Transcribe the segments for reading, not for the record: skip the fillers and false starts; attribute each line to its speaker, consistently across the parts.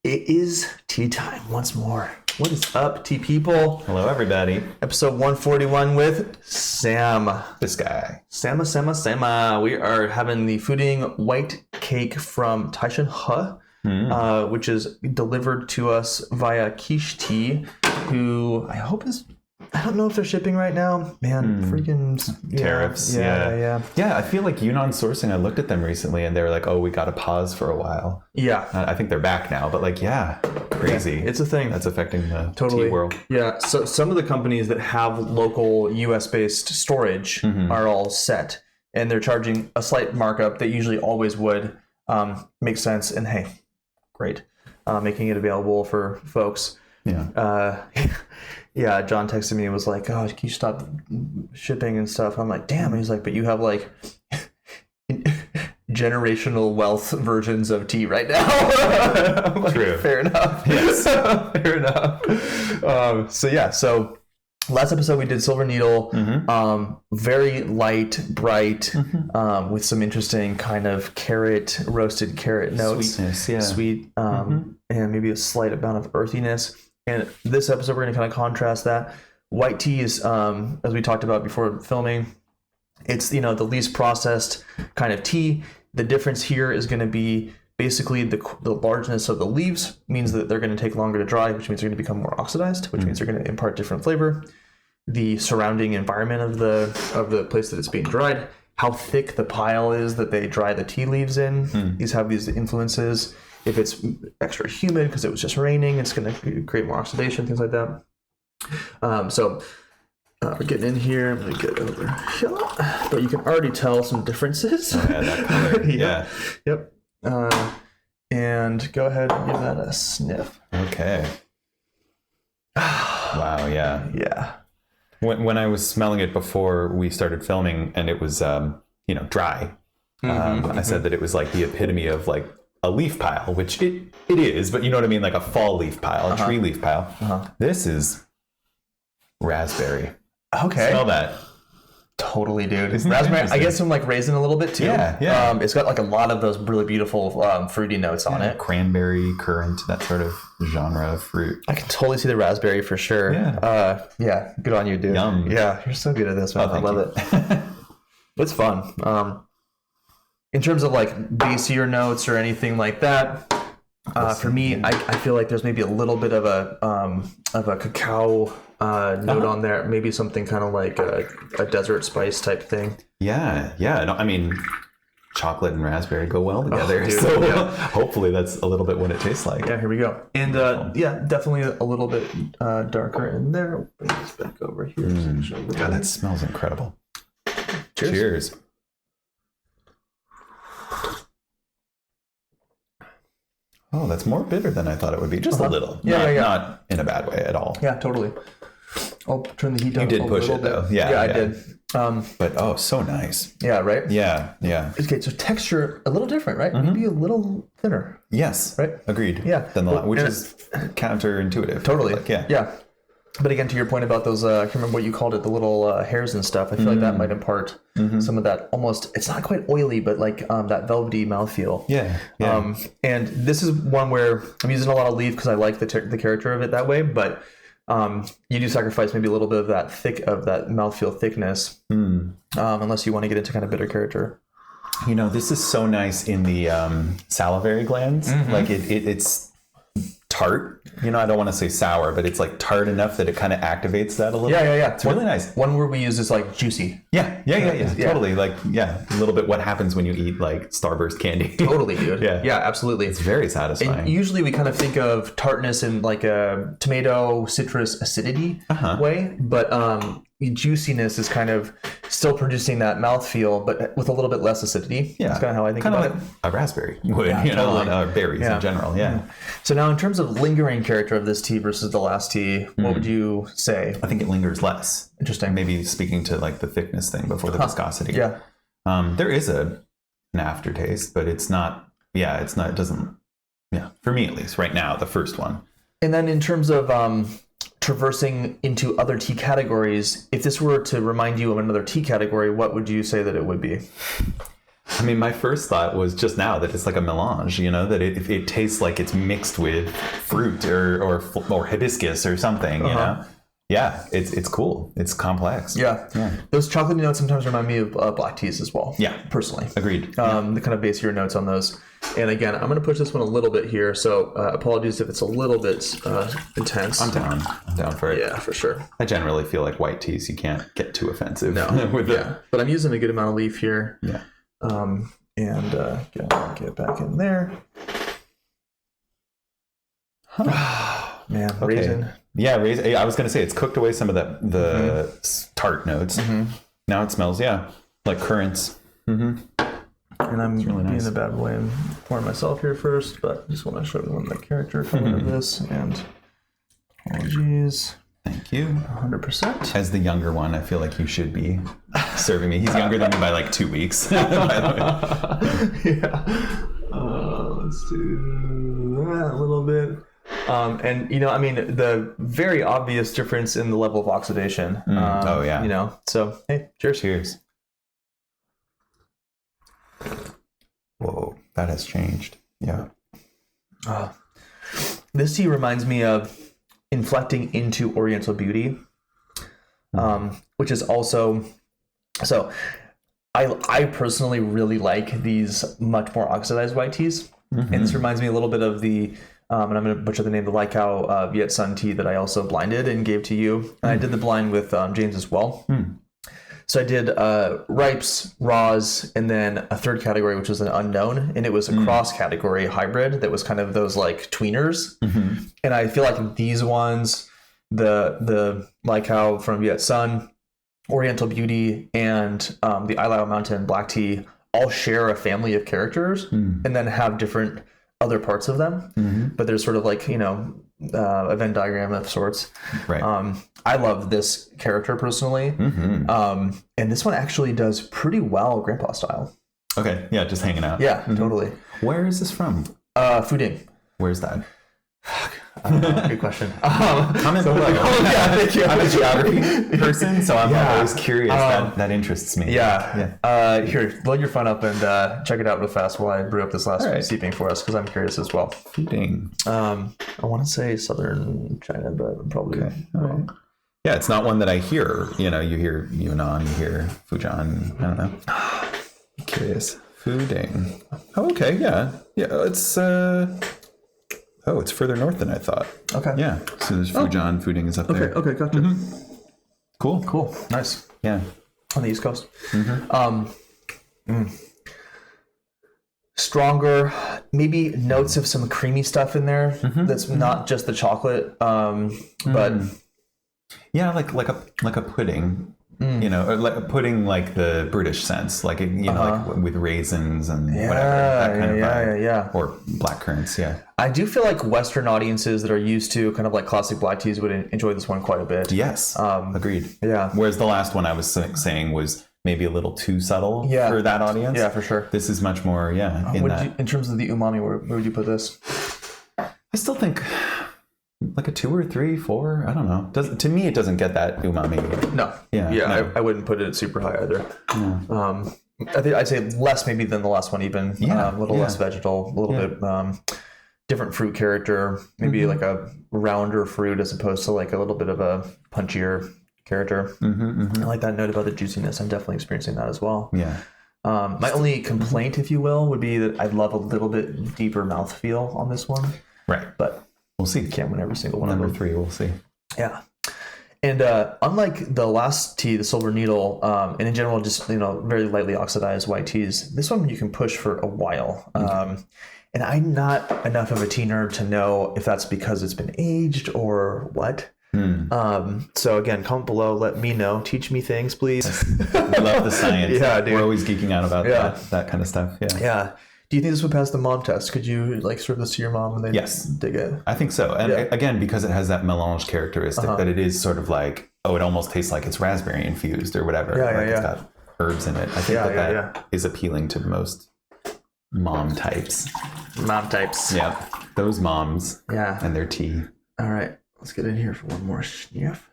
Speaker 1: It is tea time once more. What is up, tea people?
Speaker 2: Hello, everybody.
Speaker 1: Episode 141 with Sam.
Speaker 2: This guy.
Speaker 1: Sama. We are having the Fuding white cake from TSH, which is delivered to us via Quiche Tea, who I hope is... I don't know if they're shipping right now. Man, freaking...
Speaker 2: Tariffs. Yeah, I feel like Yunnan Sourcing, I looked at them recently and they were like, oh, we got to pause for a while.
Speaker 1: Yeah.
Speaker 2: I think they're back now, but like, crazy.
Speaker 1: Yeah, it's a thing.
Speaker 2: That's affecting the tea world.
Speaker 1: Yeah, so some of the companies that have local US-based storage are all set, and they're charging a slight markup that usually always would. Makes sense, and hey, great. Making it available for folks.
Speaker 2: Yeah.
Speaker 1: Yeah, John texted me and was like, oh, can you stop shipping and stuff? I'm like, damn. And he's like, but you have like generational wealth versions of tea right now. I'm like,
Speaker 2: true.
Speaker 1: Fair enough.
Speaker 2: Yes.
Speaker 1: Fair enough. So last episode we did Silver Needle, very light, bright, with some interesting kind of roasted carrot notes.
Speaker 2: Sweetness, yeah.
Speaker 1: Sweet, and maybe a slight amount of earthiness. And this episode, we're going to kind of contrast that. White tea is, as we talked about before filming, it's, the least processed kind of tea. The difference here is going to be basically the largeness of the leaves means that they're going to take longer to dry, which means they're going to become more oxidized, which means they're going to impart different flavor. The surrounding environment of the place that it's being dried, how thick the pile is that they dry the tea leaves in. These have these influences. If it's extra humid because it was just raining, it's going to create more oxidation, things like that. We're getting in here. I'm going to get over here. But you can already tell some differences.
Speaker 2: Oh, yeah, that color. Yeah.
Speaker 1: Yep. And go ahead and give that a sniff.
Speaker 2: Okay. Wow, yeah.
Speaker 1: Yeah.
Speaker 2: When I was smelling it before we started filming and it was, dry, I said that it was like the epitome of like a leaf pile, which it is, but you know what I mean? Like a fall leaf pile, a tree leaf pile. This is raspberry.
Speaker 1: Okay.
Speaker 2: Smell that.
Speaker 1: Totally, dude.
Speaker 2: Isn't
Speaker 1: Raspberry, I get some like raisin a little bit too.
Speaker 2: Yeah.
Speaker 1: It's got like a lot of those really beautiful fruity notes on it.
Speaker 2: Cranberry, currant, that sort of genre of fruit.
Speaker 1: I can totally see the raspberry for sure.
Speaker 2: Yeah.
Speaker 1: Good on you, dude.
Speaker 2: Yum.
Speaker 1: Yeah, you're so good at this, man. I love it. It's fun. In terms of like bassier notes or anything like that, for me, I feel like there's maybe a little bit of a cacao note on there. Maybe something kind of like a desert spice type thing.
Speaker 2: Yeah. No, I mean, chocolate and raspberry go well together.
Speaker 1: Dude,
Speaker 2: so hopefully that's a little bit what it tastes like.
Speaker 1: Yeah, here we go. And definitely a little bit darker in there. Bring this back over here.
Speaker 2: God, that smells incredible. Cheers. Oh, that's more bitter than I thought it would be. Just a little.
Speaker 1: Yeah.
Speaker 2: Not in a bad way at all.
Speaker 1: Yeah, totally. I'll turn the heat down.
Speaker 2: You did push it though. Yeah,
Speaker 1: I did.
Speaker 2: But so nice.
Speaker 1: Yeah, right?
Speaker 2: Yeah.
Speaker 1: Okay, so texture a little different, right? Maybe a little thinner.
Speaker 2: Yes.
Speaker 1: Right?
Speaker 2: Agreed.
Speaker 1: Yeah.
Speaker 2: Than which is counterintuitive.
Speaker 1: Totally.
Speaker 2: Like, yeah.
Speaker 1: Yeah. But again, to your point about those, I can't remember what you called it, the little hairs and stuff. I feel like that might impart some of that almost, it's not quite oily, but like that velvety mouthfeel.
Speaker 2: Yeah.
Speaker 1: And this is one where I'm using a lot of leaf because I like the character of it that way, but you do sacrifice maybe a little bit of that mouthfeel thickness, unless you want to get into kind of bitter character.
Speaker 2: This is so nice in the salivary glands. Like it's tart. I don't want to say sour, but it's like tart enough that it kind of activates that a little.
Speaker 1: Yeah.
Speaker 2: It's really nice.
Speaker 1: One word we use is like juicy.
Speaker 2: Yeah. Totally. Like, a little bit what happens when you eat like Starburst candy.
Speaker 1: Totally, dude.
Speaker 2: Yeah,
Speaker 1: absolutely.
Speaker 2: It's very satisfying.
Speaker 1: And usually we kind of think of tartness in like a tomato citrus acidity way, but juiciness is kind of still producing that mouthfeel, but with a little bit less acidity.
Speaker 2: Yeah.
Speaker 1: That's kind of how I think about
Speaker 2: like
Speaker 1: it.
Speaker 2: A raspberry would,
Speaker 1: totally.
Speaker 2: Berries in general. Yeah.
Speaker 1: So now in terms of lingering character of this tea versus the last tea, what would you say?
Speaker 2: I think it lingers less.
Speaker 1: Interesting.
Speaker 2: Maybe speaking to like the thickness thing before the viscosity.
Speaker 1: Yeah.
Speaker 2: There is an aftertaste, but it's not, it doesn't, for me at least right now, the first one.
Speaker 1: And then in terms of traversing into other tea categories, if this were to remind you of another tea category, what would you say that it would be?
Speaker 2: I mean, my first thought was just now that it's like a melange, you know, that it tastes like it's mixed with fruit or hibiscus or something, you know? Yeah, it's cool. It's complex.
Speaker 1: Yeah. Those chocolatey notes sometimes remind me of black teas as well.
Speaker 2: Yeah.
Speaker 1: Personally.
Speaker 2: Agreed.
Speaker 1: The kind of basier notes on those. And again, I'm going to push this one a little bit here. So apologies if it's a little bit intense.
Speaker 2: I'm down for it.
Speaker 1: Yeah, for sure.
Speaker 2: I generally feel like white teas, you can't get too offensive.
Speaker 1: No.
Speaker 2: with
Speaker 1: But I'm using a good amount of leaf here.
Speaker 2: Yeah.
Speaker 1: And get back in there. Man,
Speaker 2: Okay.
Speaker 1: raisin.
Speaker 2: Yeah, raisin. I was going to say it's cooked away some of the tart notes. Now it smells, like currants.
Speaker 1: And I'm
Speaker 2: really
Speaker 1: being
Speaker 2: nice.
Speaker 1: a bad boy and pouring myself here first, but I just want to show everyone the character color of this. And apologies,
Speaker 2: Thank you.
Speaker 1: 100%.
Speaker 2: As the younger one, I feel like you should be serving me. He's younger than me by like 2 weeks. By the way.
Speaker 1: Yeah. Let's do that a little bit. And I mean, the very obvious difference in the level of oxidation.
Speaker 2: Oh yeah.
Speaker 1: So hey, cheers.
Speaker 2: Cheers. Whoa, that has changed. Yeah.
Speaker 1: This tea reminds me of inflecting into Oriental Beauty, which is also so. I personally really like these much more oxidized white teas, and this reminds me a little bit of the. And I'm going to butcher the name, the Laikao Viet Sun tea that I also blinded and gave to you. And I did the blind with James as well. So I did ripes, raws, and then a third category, which was an unknown. And it was a cross-category hybrid that was kind of those like tweeners. And I feel like these ones, the Laikao from Viet Sun, Oriental Beauty, and the Islao Mountain black tea all share a family of characters and then have different other parts of them, but there's sort of like a Venn diagram of sorts.
Speaker 2: Right.
Speaker 1: I love this character personally, and this one actually does pretty well grandpa style.
Speaker 2: Okay. Yeah, just hanging out.
Speaker 1: Yeah, totally.
Speaker 2: Where is this from?
Speaker 1: Fuding.
Speaker 2: Where's that?
Speaker 1: I don't know, good question.
Speaker 2: Comment below.
Speaker 1: Yeah, thank you.
Speaker 2: I'm a geography person, so I'm always curious. That interests me.
Speaker 1: Yeah. Here, load your phone up and check it out real fast while I brew up this last
Speaker 2: right.
Speaker 1: steeping for us, because I'm curious as well.
Speaker 2: Fuding.
Speaker 1: I want to say southern China, but I'm probably wrong.
Speaker 2: Right. Yeah, it's not one that I hear. You hear Yunnan, you hear Fujian. I don't know. I'm curious. Fuding. Oh, okay. Yeah. It's it's further north than I thought.
Speaker 1: Okay.
Speaker 2: Yeah. So there's Fujian. Fuding is up there.
Speaker 1: Okay, gotcha.
Speaker 2: Cool.
Speaker 1: Nice.
Speaker 2: Yeah.
Speaker 1: On the East Coast. Stronger, maybe notes of some creamy stuff in there. That's not just the chocolate, but
Speaker 2: yeah, like a pudding. Or like a pudding, like the British sense, like like with raisins and whatever, that kind of vibe.
Speaker 1: Yeah.
Speaker 2: Or black currants, yeah.
Speaker 1: I do feel like Western audiences that are used to kind of like classic black teas would enjoy this one quite a bit.
Speaker 2: Yes, agreed.
Speaker 1: Yeah.
Speaker 2: Whereas the last one I was saying was maybe a little too subtle for that audience.
Speaker 1: Yeah, for sure.
Speaker 2: This is much more,
Speaker 1: in terms of the umami, where would you put this?
Speaker 2: I still think like a 2 or 3, 4. I don't know. To me, it doesn't get that umami.
Speaker 1: No.
Speaker 2: Yeah. No.
Speaker 1: I wouldn't put it super high either.
Speaker 2: Yeah.
Speaker 1: I think I'd say less maybe than the last one even. A little less vegetal, a little bit different fruit character, maybe like a rounder fruit as opposed to like a little bit of a punchier character. I like that note about the juiciness. I'm definitely experiencing that as well.
Speaker 2: Yeah.
Speaker 1: My only complaint, if you will, would be that I'd love a little bit deeper mouthfeel on this one.
Speaker 2: Right.
Speaker 1: But
Speaker 2: we'll see.
Speaker 1: Can't win every single one
Speaker 2: Number
Speaker 1: of them.
Speaker 2: 3, we'll see.
Speaker 1: Yeah. And unlike the last tea, the Silver Needle, and in general, just very lightly oxidized white teas, this one you can push for a while. And I'm not enough of a tea nerd to know if that's because it's been aged or what. So again, comment below, let me know, teach me things, please.
Speaker 2: We love the science.
Speaker 1: Yeah, dude.
Speaker 2: We're always geeking out about that kind of stuff.
Speaker 1: Yeah. Do you think this would pass the mom test? Could you serve this to your mom and they dig it?
Speaker 2: I think so. And again, because it has that melange characteristic, that it is sort of like, it almost tastes like it's raspberry infused or whatever. It's got herbs in it. I think that is appealing to most mom types.
Speaker 1: Mom types.
Speaker 2: Yeah. Those moms.
Speaker 1: Yeah.
Speaker 2: And their tea.
Speaker 1: All right. Let's get in here for one more sniff.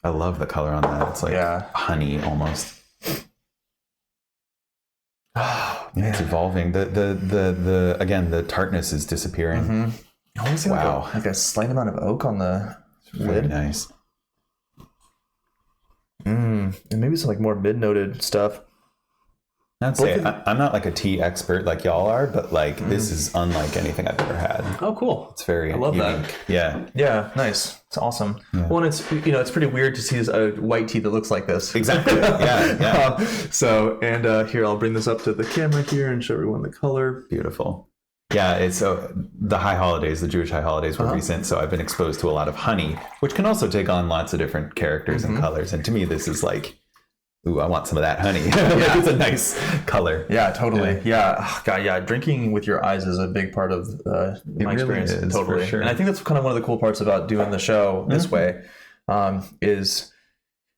Speaker 2: I love the color on that. It's like honey almost.
Speaker 1: Oh,
Speaker 2: Yeah, it's evolving. The again, the tartness is disappearing.
Speaker 1: I want to see like a slight amount of oak on the
Speaker 2: Very
Speaker 1: lid.
Speaker 2: nice.
Speaker 1: And maybe some like more mid-noted stuff.
Speaker 2: I'd say I'm not like a tea expert like y'all are, but like this is unlike anything I've ever had.
Speaker 1: Oh, cool.
Speaker 2: It's very
Speaker 1: love that.
Speaker 2: unique. Yeah.
Speaker 1: Yeah, nice. It's awesome. Yeah. Well, and it's it's pretty weird to see a white tea that looks like this.
Speaker 2: Exactly. Yeah.
Speaker 1: So, and here I'll bring this up to the camera here and show everyone the color.
Speaker 2: Beautiful. Yeah, it's the high holidays, the Jewish high holidays were recent, so I've been exposed to a lot of honey, which can also take on lots of different characters and colors. And to me, this is like, ooh, I want some of that honey. Like, it's a nice color.
Speaker 1: Yeah, totally. Yeah. Oh, God, yeah. Drinking with your eyes is a big part of my experience.
Speaker 2: Is,
Speaker 1: totally.
Speaker 2: for sure.
Speaker 1: And I think that's kind of one of the cool parts about doing the show this way, is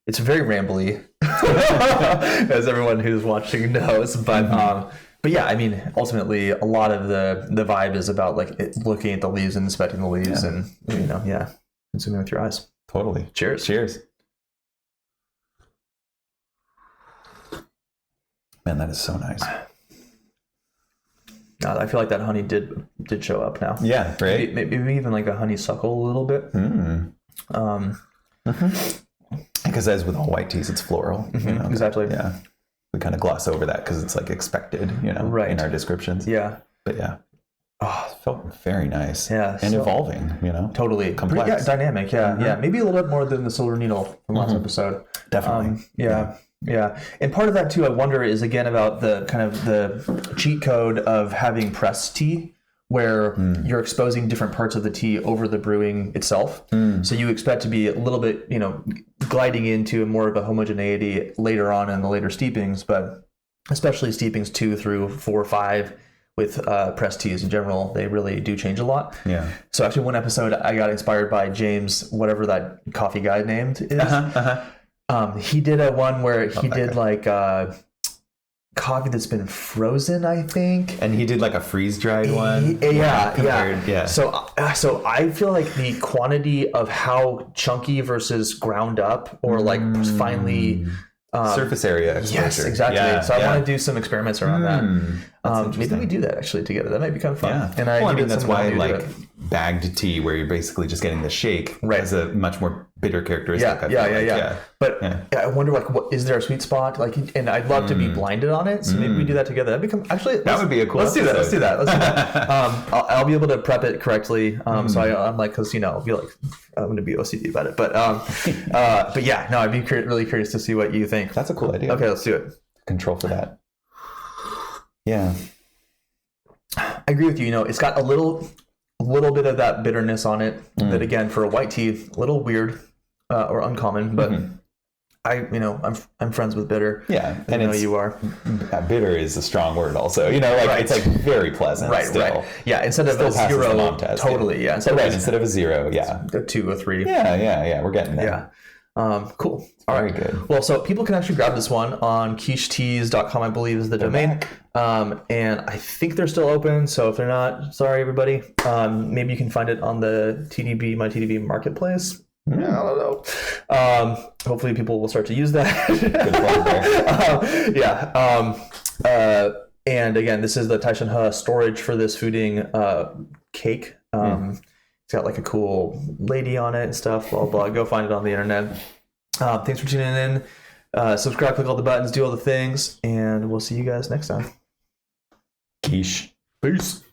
Speaker 1: it's very rambly, as everyone who's watching knows. But yeah, I mean, ultimately, a lot of the vibe is about like looking at the leaves and inspecting the leaves, and consuming with your eyes.
Speaker 2: Totally.
Speaker 1: Cheers.
Speaker 2: Cheers. Man, that is so nice.
Speaker 1: I feel like that honey did show up now.
Speaker 2: Yeah, right.
Speaker 1: Maybe even like a honeysuckle a little bit.
Speaker 2: Because as with all white teas, it's floral.
Speaker 1: Exactly.
Speaker 2: Yeah. We kind of gloss over that because it's like expected,
Speaker 1: right.
Speaker 2: in our descriptions.
Speaker 1: Yeah.
Speaker 2: But yeah. Oh, it felt very nice.
Speaker 1: Yeah.
Speaker 2: And evolving,
Speaker 1: Totally.
Speaker 2: Complex.
Speaker 1: Yeah, dynamic. Yeah. Yeah. Maybe a little bit more than the Silver Needle from last episode.
Speaker 2: Definitely.
Speaker 1: Yeah. And part of that too, I wonder, is again about the kind of the cheat code of having pressed tea, where you're exposing different parts of the tea over the brewing itself. So you expect to be a little bit, gliding into more of a homogeneity later on in the later steepings, but especially steepings 2 through 4 or 5 with pressed teas in general, they really do change a lot.
Speaker 2: Yeah.
Speaker 1: So actually one episode I got inspired by James, whatever that coffee guy named is. He did a one where he did like coffee that's been frozen, I think.
Speaker 2: And he did like a freeze-dried one.
Speaker 1: Yeah. So I feel like the quantity of how chunky versus ground up or like finely
Speaker 2: surface area exposure.
Speaker 1: Yes, exactly. So I want to do some experiments around that. Maybe we do that actually together. That might be kind of fun.
Speaker 2: Yeah.
Speaker 1: And
Speaker 2: I mean, that's why like bagged tea, where you're basically just getting the shake, has a much more bitter characteristic.
Speaker 1: Yeah. But I wonder, like, what is there a sweet spot? Like, and I'd love to be blinded on it. So maybe we do that together. That'd become that would
Speaker 2: be a cool.
Speaker 1: Let's do that. Let's do that. I'll be able to prep it correctly. So I'm like, because I feel like I'm going to be OCD about it. But yeah, no, I'd be really curious to see what you think.
Speaker 2: That's a cool idea.
Speaker 1: Okay, let's do it.
Speaker 2: Control for that. Yeah,
Speaker 1: I agree with you. It's got a little bit of that bitterness on it. That again, for a white tea, a little weird or uncommon. But I'm friends with bitter.
Speaker 2: Yeah,
Speaker 1: and I know you are.
Speaker 2: Bitter is a strong word. Also, it's like very pleasant.
Speaker 1: Right. Yeah, instead of a 0, totally. Yeah,
Speaker 2: instead of a 0. Yeah,
Speaker 1: a 2 or 3.
Speaker 2: Yeah. We're getting there.
Speaker 1: Yeah. Cool.
Speaker 2: Very good.
Speaker 1: Well, so people can actually grab this one on quicheteas.com, I believe is the domain. And I think they're still open. So if they're not, sorry, everybody. Maybe you can find it on the my TDB marketplace. I don't know. Hopefully people will start to use that. Good there. And again, this is the Taishan storage for this Fuding cake. It's got like a cool lady on it and stuff, blah, blah. Go find it on the internet. Thanks for tuning in. Subscribe, click all the buttons, do all the things, and we'll see you guys next time.
Speaker 2: Quiche.
Speaker 1: Peace.